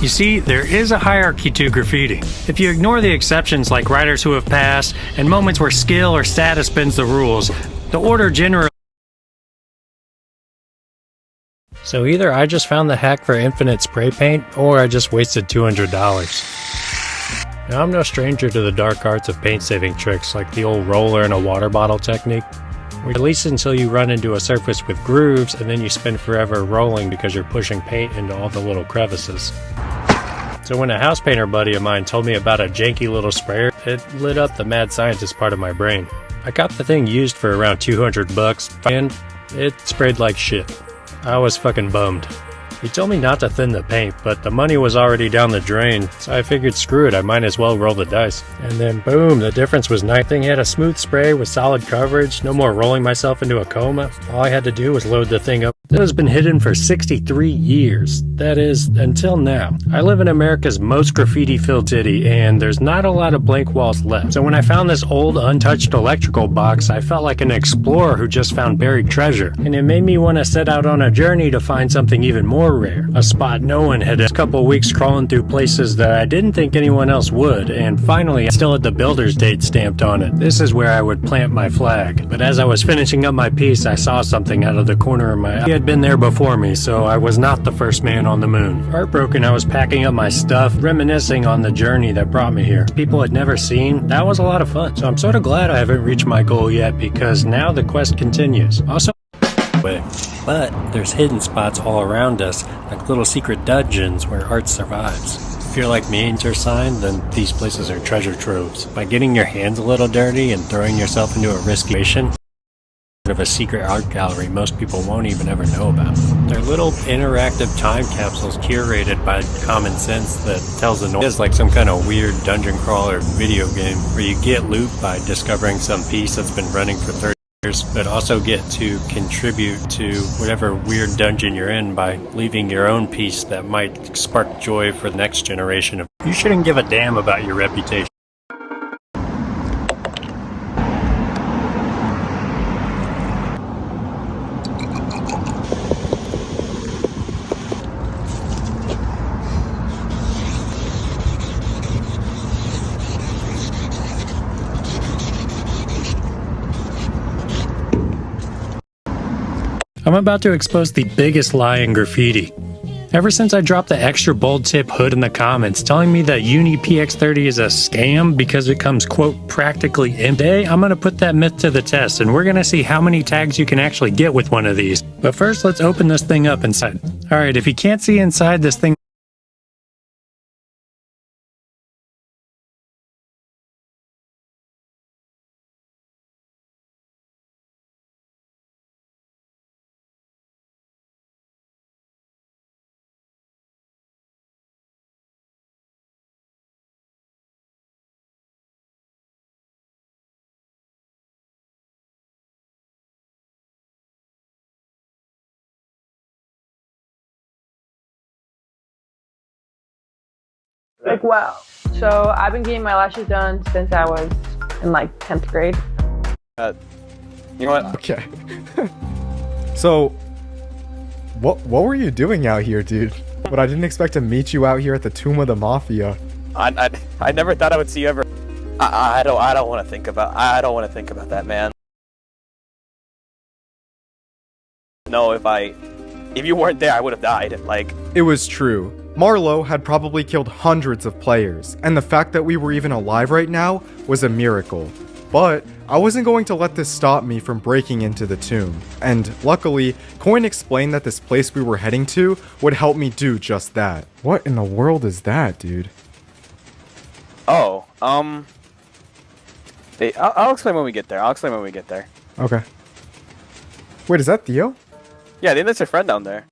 You see, there is a hierarchy to graffiti. If you ignore the exceptions like writers who have passed and moments where skill or status bends the rules, the order generally... So either I just found the hack for infinite spray paint, or I just wasted $200. Now I'm no stranger to the dark arts of paint saving tricks like the old roller in a water bottle technique. At least until you run into a surface with grooves and then you spend forever rolling because you're pushing paint into all the little crevices. So when a house painter buddy of mine told me about a janky little sprayer, it lit up the mad scientist part of my brain. I got the thing used for around $200 and it sprayed like shit. I was fucking bummed. He told me not to thin the paint, but the money was already down the drain, so I figured screw it, I might as well roll the dice. And then boom, the difference was nice. Thing had a smooth spray with solid coverage, no more rolling myself into a coma. All I had to do was load the thing up. It has been hidden for 63 years. That is, until now. I live in America's most graffiti-filled city, and there's not a lot of blank walls left. So when I found this old, untouched electrical box, I felt like an explorer who just found buried treasure. And it made me want to set out on a journey to find something even more rare. A spot no one had. A couple weeks crawling through places that I didn't think anyone else would, and finally I still had the builder's date stamped on it. This is where I would plant my flag. But as I was finishing up my piece, I saw something out of the corner of my eye. had been there before me, so I was not the first man on the moon. Heartbroken, I was packing up my stuff, reminiscing on the journey that brought me here. People I'd never seen. That was a lot of fun. So I'm sort of glad I haven't reached my goal yet, because now the quest continues. Also, but there's hidden spots all around us, like little secret dungeons where art survives. If you're like me and you're signed, then these places are treasure troves. By getting your hands a little dirty and throwing yourself into a risky situation, of a secret art gallery most people won't even ever know about. They're little interactive time capsules curated by common sense that tells the noise like some kind of weird dungeon crawler video game where you get loot by discovering some piece that's been running for 30 years, but also get to contribute to whatever weird dungeon you're in by leaving your own piece that might spark joy for the next generation of. You shouldn't give a damn about your reputation. I'm about to expose the biggest lie in graffiti. Ever since I dropped the extra bold tip hood in the comments telling me that Uni PX30 is a scam because it comes quote practically empty, today I'm gonna put that myth to the test and we're gonna see how many tags you can actually get with one of these. But first let's open this thing up inside. Alright, if you can't see inside this thing, like, wow. So I've been getting my lashes done since I was in like 10th grade. You know what? Okay. So, what were you doing out here, dude? But I didn't expect to meet you out here at the Tomb of the Mafia. I never thought I would see you ever. I don't want to think about. I don't want to think about that, man. No, if you weren't there, I would have died. Like, It was true. Marlowe had probably killed hundreds of players, and the fact that we were even alive right now was a miracle. But I wasn't going to let this stop me from breaking into the tomb, and luckily, Coin explained that this place we were heading to would help me do just that. What in the world is that, dude? oh, I'll explain when we get there. Okay. Wait, is that Theo? Yeah, I think that's your friend down there.